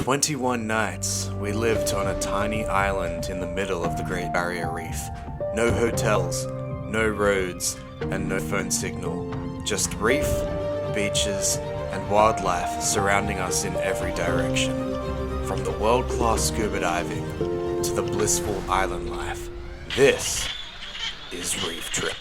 21 nights, we lived on a tiny island in the middle of the Great Barrier Reef. No hotels, no roads, and no phone signal. Just reef, beaches, and wildlife surrounding us in every direction. From the world-class scuba diving to the blissful island life. This is Reef Trip.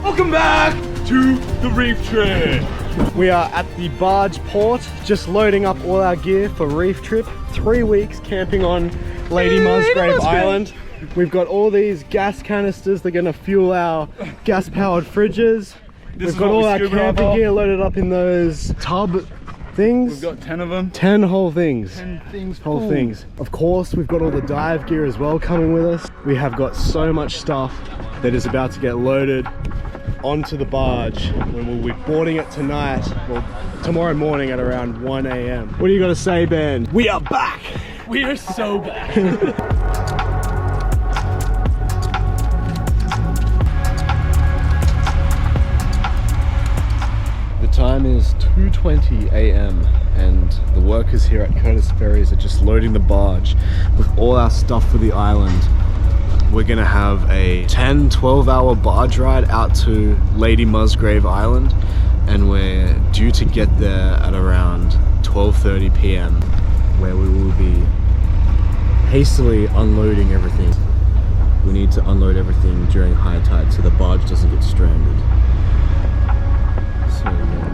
Welcome back to the Reef Trip. We are at the barge port, just loading up all our gear for Reef Trip. 3 weeks camping on Lady Musgrave Island. We've got all these gas canisters. They're gonna fuel our gas-powered fridges. We've got all our camping gear loaded up in those tub things. We've got 10 of them. 10 whole things. 10 things. Whole things. Of course, we've got all the dive gear as well coming with us. We have got so much stuff that is about to get loaded onto the barge when we'll be boarding it tonight, well, tomorrow morning at around 1 a.m. What do you got to say, Ben? We are back! We are so back. The time is 2:20 a.m. and the workers here at Curtis Ferries are just loading the barge with all our stuff for the island. We're gonna have a 10-12 hour barge ride out to Lady Musgrave Island, and we're due to get there at around 12:30 p.m. where we will be hastily unloading everything. We need to unload everything during high tide so the barge doesn't get stranded. So yeah.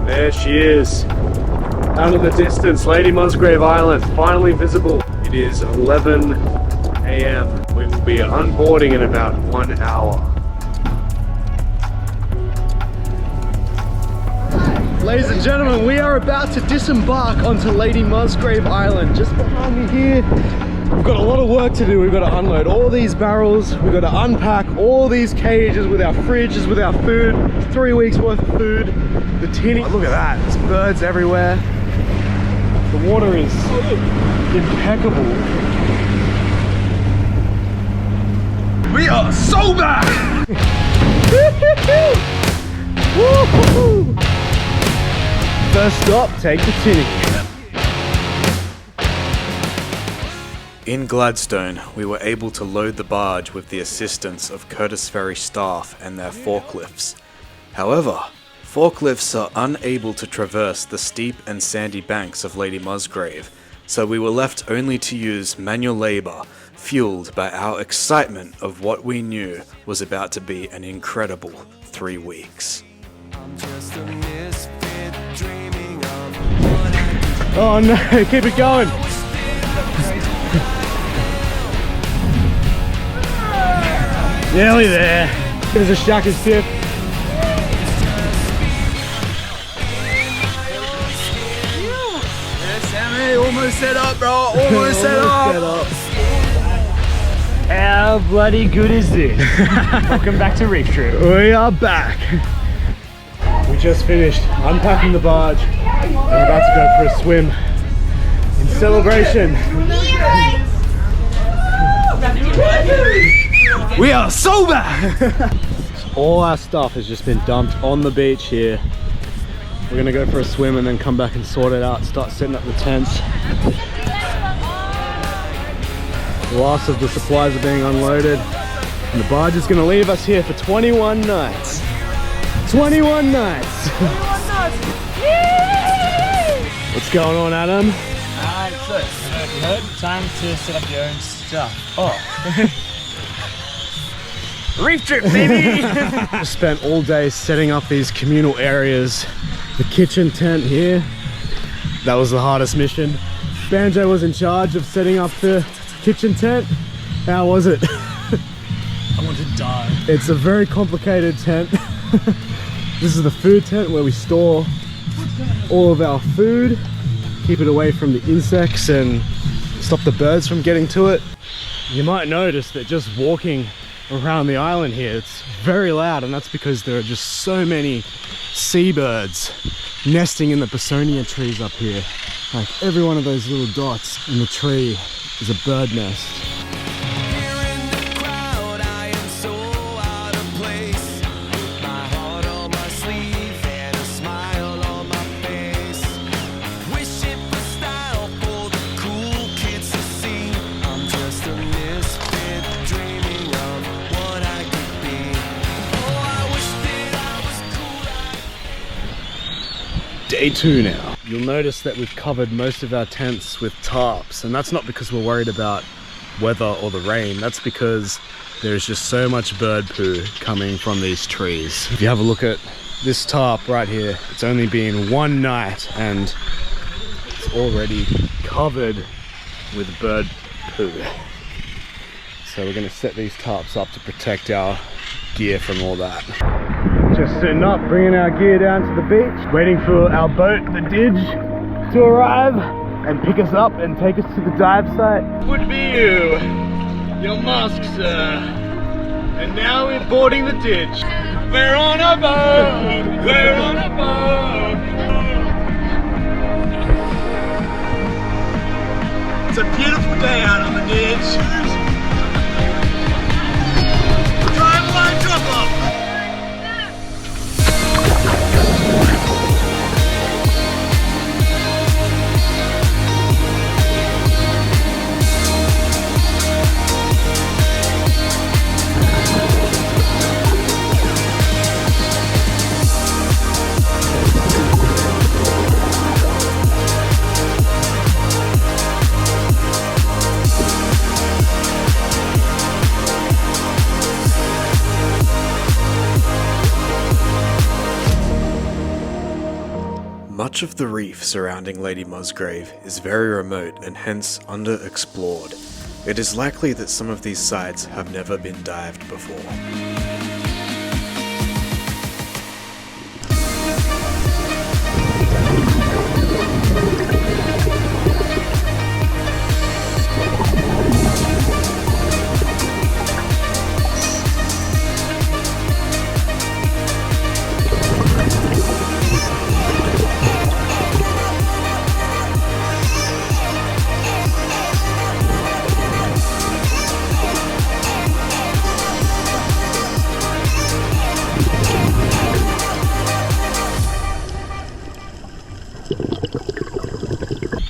There she is, out in the distance, Lady Musgrave Island, finally visible. It is 11 a.m. We will be unboarding in about 1 hour. Ladies and gentlemen, we are about to disembark onto Lady Musgrave Island. Just behind me here, we've got a lot of work to do. We've got to unload all these barrels. We've got to unpack all these cages with our fridges, with our food. 3 weeks worth of food. The tinny, look at that, there's birds everywhere. The water is impeccable. We are so back! First stop, take the tinny. In Gladstone, we were able to load the barge with the assistance of Curtis Ferry staff and their forklifts. However, forklifts are unable to traverse the steep and sandy banks of Lady Musgrave, so we were left only to use manual labor, fueled by our excitement of what we knew was about to be an incredible 3 weeks. Oh no, keep it going. Nearly there. There's a shacker's tip. Almost set up, bro. Almost set up. How bloody good is this? Welcome back to Reef Trip. We are back. We just finished unpacking the barge. We're about to go for a swim in celebration. We are so back. All our stuff has just been dumped on the beach here. We're gonna go for a swim and then come back and sort it out, start setting up the tents. The last of the supplies are being unloaded, and the barge is gonna leave us here for 21 nights. 21 nights! 21 nights! What's going on, Adam? So, I don't know if you heard, time to set up your own stuff. Oh. Reef Trip, baby! Spent all day setting up these communal areas. The kitchen tent here, that was the hardest mission. Banjo was in charge of setting up the kitchen tent. How was it? I want to die. It's a very complicated tent. This is the food tent where we store all of our food, keep it away from the insects and stop the birds from getting to it. You might notice that just walking around the island here, it's very loud, and that's because there are just so many seabirds nesting in the Personia trees up here. Like every one of those little dots in the tree is a bird nest. Day 2 now. You'll notice that we've covered most of our tents with tarps, and that's not because we're worried about weather or the rain. That's because there's just so much bird poo coming from these trees. If you have a look at this tarp right here, it's only been one night and it's already covered with bird poo. So we're going to set these tarps up to protect our gear from all that. Just sitting up, bringing our gear down to the beach, waiting for our boat, the Didge, to arrive and pick us up and take us to the dive site. Would be you, your mask, sir. And now we're boarding the Didge. We're on a boat, we're on a boat. It's a beautiful day out on the Didge. Drive line drop off. Much of the reef surrounding Lady Musgrave is very remote and hence underexplored. It is likely that some of these sites have never been dived before.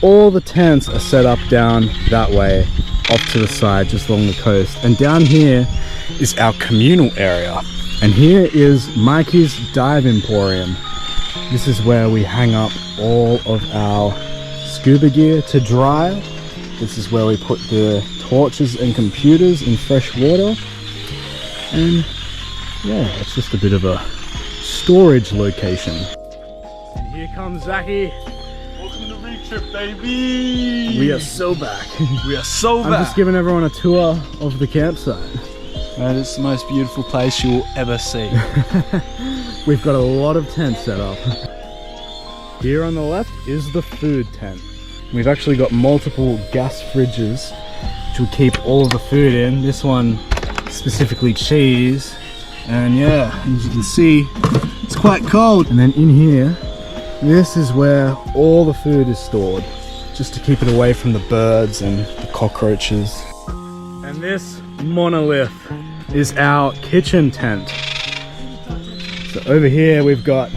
All the tents are set up down that way, off to the side, just along the coast. And down here is our communal area. And here is Mikey's Dive Emporium. This is where we hang up all of our scuba gear to dry. This is where we put the torches and computers in fresh water. And yeah, it's just a bit of a storage location. And here comes Zaki. Welcome to Reef Trip, baby! We are so back. We are so back! I'm just giving everyone a tour of the campsite. It's the most beautiful place you will ever see. We've got a lot of tents set up. Here on the left is the food tent. We've actually got multiple gas fridges which will keep all of the food in. This one specifically cheese. And yeah, as you can see, it's quite cold. And then in here, this is where all the food is stored, just to keep it away from the birds and the cockroaches. And this monolith is our kitchen tent. So over here we've got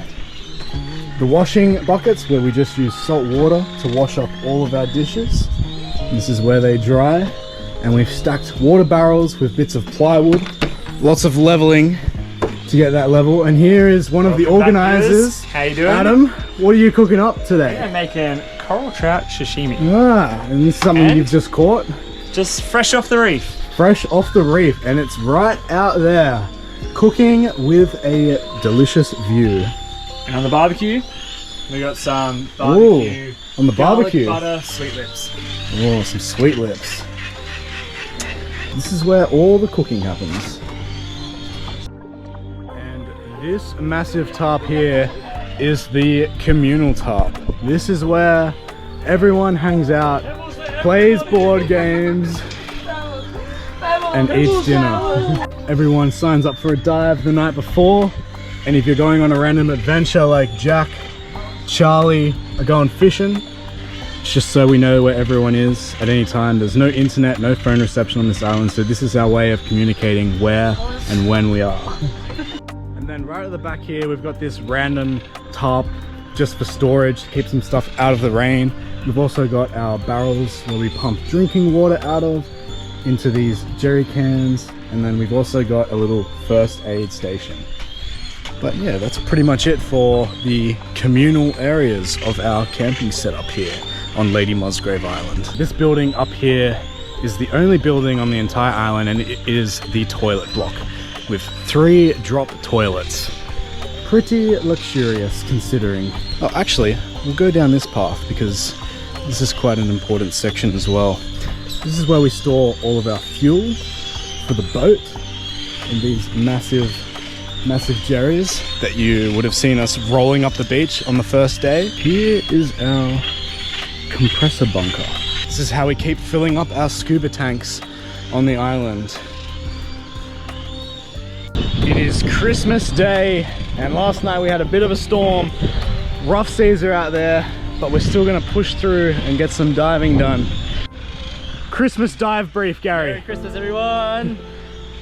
the washing buckets where we just use salt water to wash up all of our dishes. This is where they dry, and we've stacked water barrels with bits of plywood. Lots of leveling to get that level. And here is one of the organizers. How you doing? Adam, what are you cooking up today? I'm making coral trout sashimi. Ah, and this is something And? you've just caught? Just fresh off the reef. Fresh off the reef, and it's right out there, cooking with a delicious view. And on the barbecue, we got some barbecue. Ooh, on the barbecue. Garlic butter, sweet lips. Oh, some sweet lips. This is where all the cooking happens. And this massive tarp here is the communal top. This is where everyone hangs out, plays board games, and eats dinner. Everyone signs up for a dive the night before, and if you're going on a random adventure like Jack, Charlie are going fishing, it's just so we know where everyone is at any time. There's no internet, no phone reception on this island, so this is our way of communicating where and when we are. And then right at the back here, we've got this random tarp just for storage to keep some stuff out of the rain. We've also got our barrels where we pump drinking water out of into these jerry cans, and then we've also got a little first aid station. But yeah, that's pretty much it for the communal areas of our camping setup here on Lady Musgrave Island. This building up here is the only building on the entire island, and it is the toilet block with 3 drop toilets. Pretty luxurious considering. Oh, actually, we'll go down this path because this is quite an important section as well. This is where we store all of our fuel for the boat in these massive jerrys that you would have seen us rolling up the beach on the first day. Here is our compressor bunker. This is how we keep filling up our scuba tanks on the island. It is Christmas Day, and last night we had a bit of a storm. Rough seas are out there, but we're still gonna push through and get some diving done. Christmas dive brief, Gary. Merry Christmas, everyone.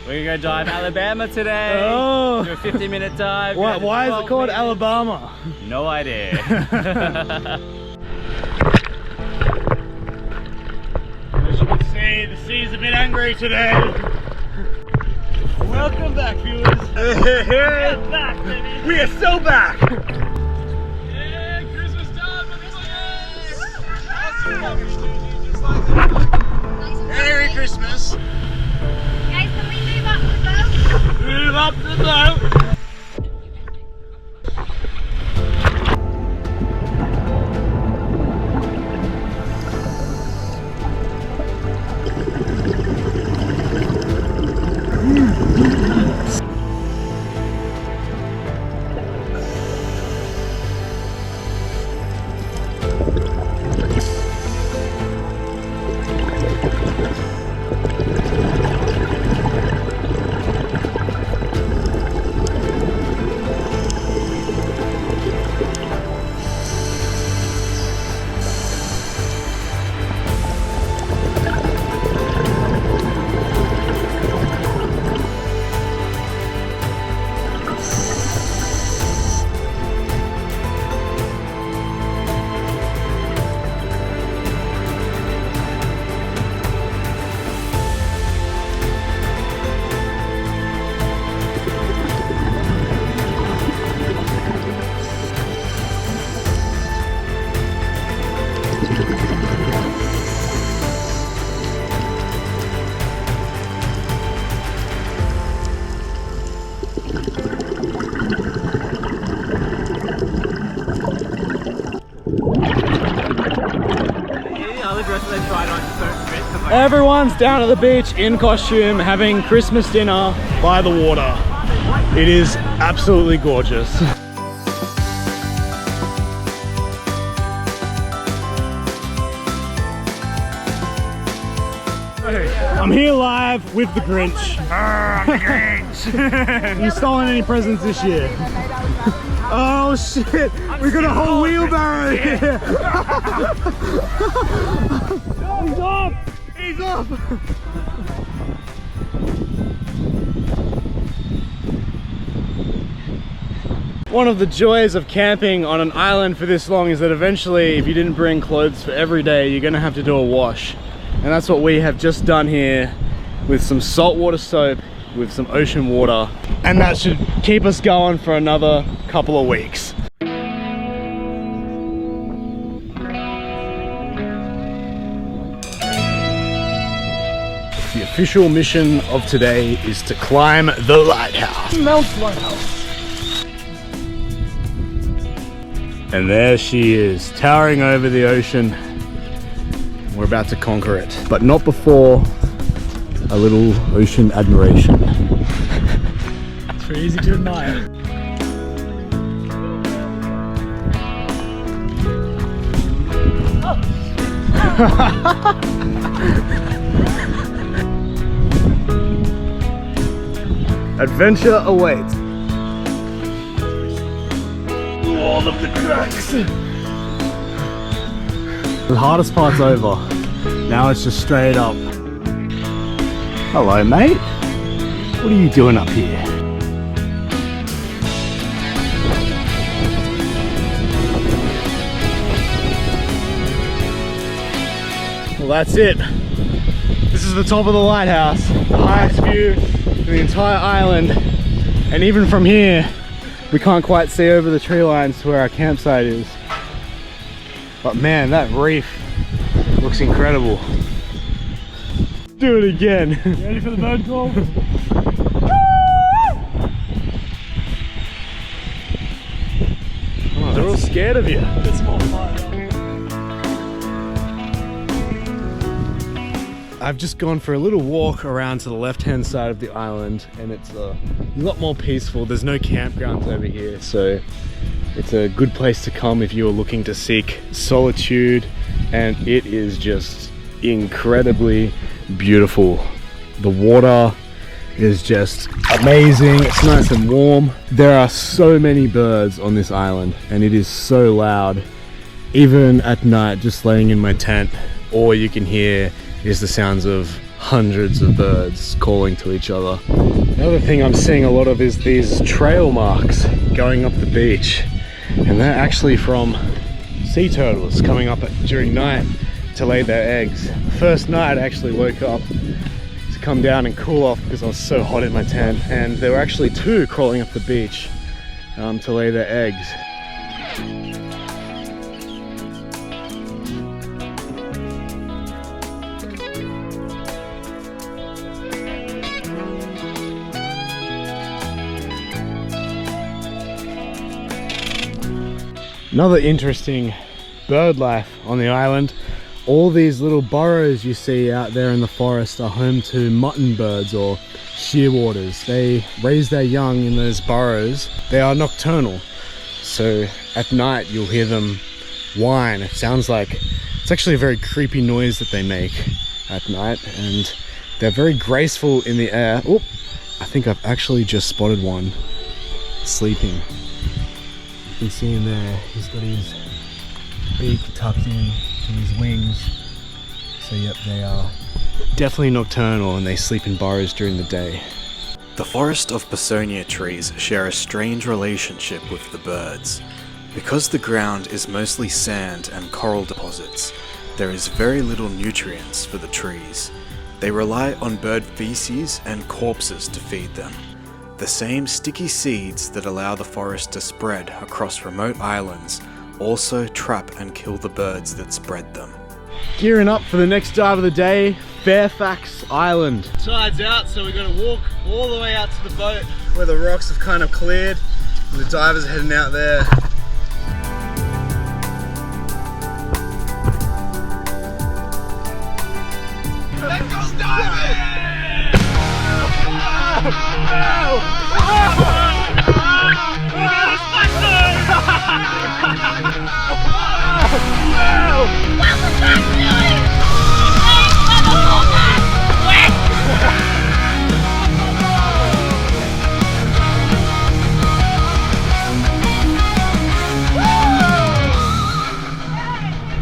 We're gonna go dive Alabama today. Oh. Do a 50-minute dive. Why is it called Alabama? No idea. As you can see, the sea's a bit angry today. Welcome back, viewers. We're back, baby. We are so back. Yeah, Christmas time. Merry Christmas. Guys, can we move up the boat? Move up the boat. Everyone's down at the beach in costume having Christmas dinner by the water. It is absolutely gorgeous. I'm here live with the Grinch. I'm the Grinch. You stolen any presents this year? Oh shit! We got a whole wheelbarrow here. He's up! He's up! One of the joys of camping on an island for this long is that eventually, if you didn't bring clothes for every day, you're gonna have to do a wash. And that's what we have just done here with some saltwater soap, with some ocean water. And that should keep us going for another couple of weeks. The official mission of today is to climb the lighthouse. Mount Lighthouse. And there she is, towering over the ocean. We're about to conquer it, but not before a little ocean admiration. It's very easy to admire. Adventure awaits. All of the cracks. The hardest part's over. Now it's just straight up. Hello, mate. What are you doing up here? Well, that's it. This is the top of the lighthouse, the highest view of the entire island. And even from here, we can't quite see over the tree lines to where our campsite is. But man, that reef looks incredible. Do it again. You ready for the bird call? Oh, they're all scared of you. It's more fun. I've just gone for a little walk around to the left-hand side of the island, and it's a lot more peaceful. There's no campgrounds over here, so it's a good place to come if you're looking to seek solitude, and it is just incredibly beautiful. The water is just amazing. It's nice and warm. There are so many birds on this island, and it is so loud. Even at night, just laying in my tent, all you can hear is the sounds of hundreds of birds calling to each other. Another thing I'm seeing a lot of is these trail marks going up the beach, and they're actually from sea turtles coming up during night to lay their eggs. First night I actually woke up to come down and cool off because I was so hot in my tent, and there were actually two crawling up the beach to lay their eggs. Another interesting bird life on the island. All these little burrows you see out there in the forest are home to mutton birds or shearwaters. They raise their young in those burrows. They are nocturnal, so at night you'll hear them whine. It sounds like, it's actually a very creepy noise that they make at night, and they're very graceful in the air. Oh, I think I've actually just spotted one sleeping. You can see him there, he's got his beak tucked in to his wings. So yep, they are definitely nocturnal, and they sleep in burrows during the day. The forest of Personia trees share a strange relationship with the birds. Because the ground is mostly sand and coral deposits, there is very little nutrients for the trees. They rely on bird feces and corpses to feed them. The same sticky seeds that allow the forest to spread across remote islands also trap and kill the birds that spread them. Gearing up for the next dive of the day, Fairfax Island. Tide's out, so we're going to walk all the way out to the boat where the rocks have kind of cleared, and the divers are heading out there. Let's go diving! Welcome back, Billy! Thanks for the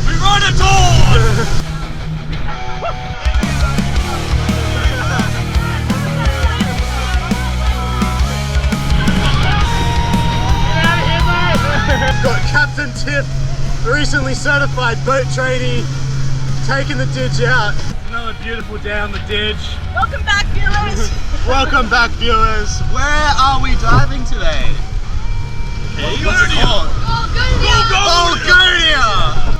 We run it all! Got Captain Tip, recently certified boat trainee, taking the ditch out. Another beautiful day on the ditch. Welcome back, viewers! Welcome back, viewers. Where are we diving today? What's it called? Bulgaria!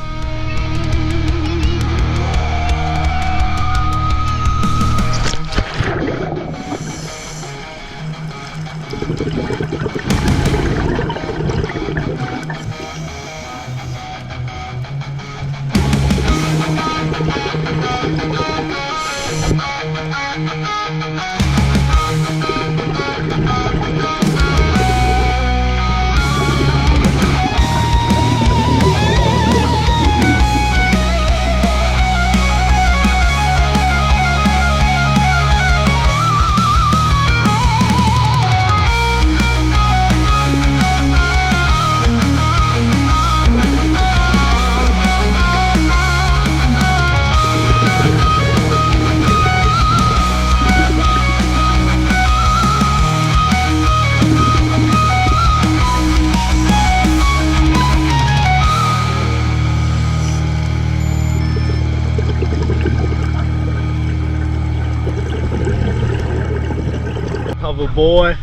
little boy.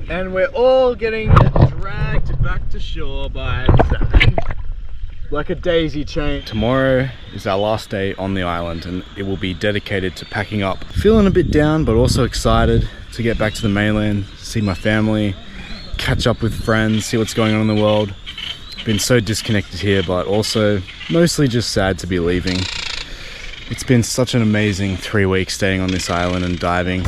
And we're all getting dragged back to shore by Zach. Like a daisy chain. Tomorrow is our last day on the island and it will be dedicated to packing up. Feeling a bit down, but also excited to get back to the mainland, see my family, catch up with friends, see what's going on in the world. Been so disconnected here, but also mostly just sad to be leaving. It's been such an amazing 3 weeks staying on this island and diving.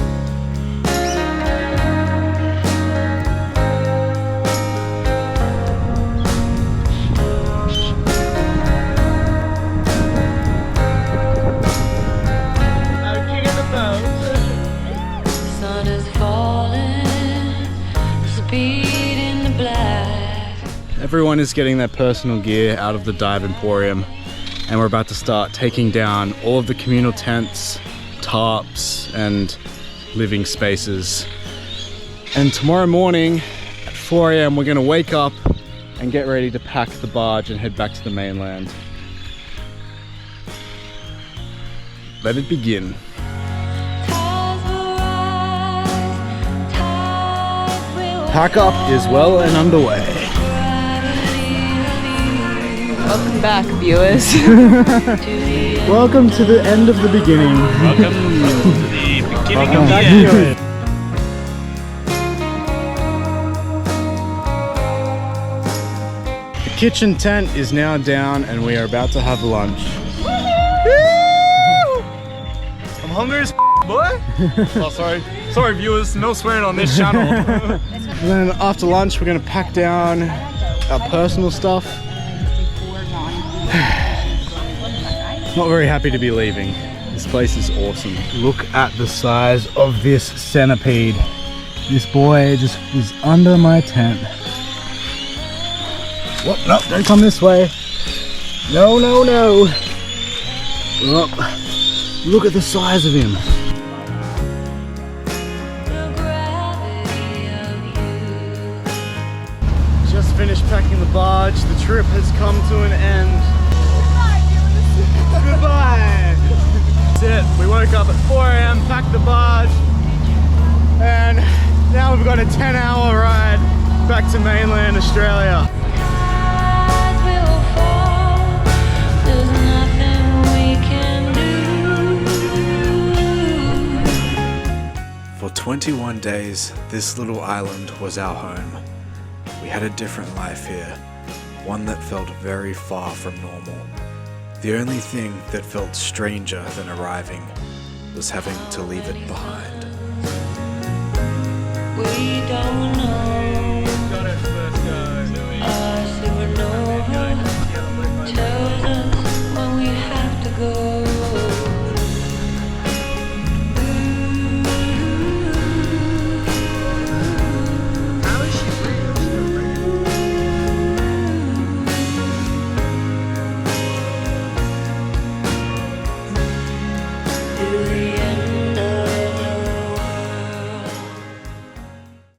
Everyone is getting their personal gear out of the dive emporium and we're about to start taking down all of the communal tents, tarps and living spaces. And tomorrow morning at 4 AM we're going to wake up and get ready to pack the barge and head back to the mainland. Let it begin. Pack up is well and underway. Welcome back, viewers. Welcome to the end of the beginning. Welcome to the beginning of the end. The kitchen tent is now down and we are about to have lunch. I'm hungry as boy. Oh, sorry viewers, no swearing on this channel. And then after lunch we're going to pack down our personal stuff. Not very happy to be leaving. This place is awesome. Look at the size of this centipede. This boy just was under my tent. What? No, don't come this way. No, no, no. Oh, look at the size of him. Just finished packing the barge. The trip has come to an end. Goodbye! That's it. We woke up at 4 AM, packed the barge, and now we've got a 10-hour ride back to mainland Australia. For 21 days, this little island was our home. We had a different life here, one that felt very far from normal. The only thing that felt stranger than arriving was having to leave it behind. We don't know. Got it first go. Our supernova tells us when we have to go. To the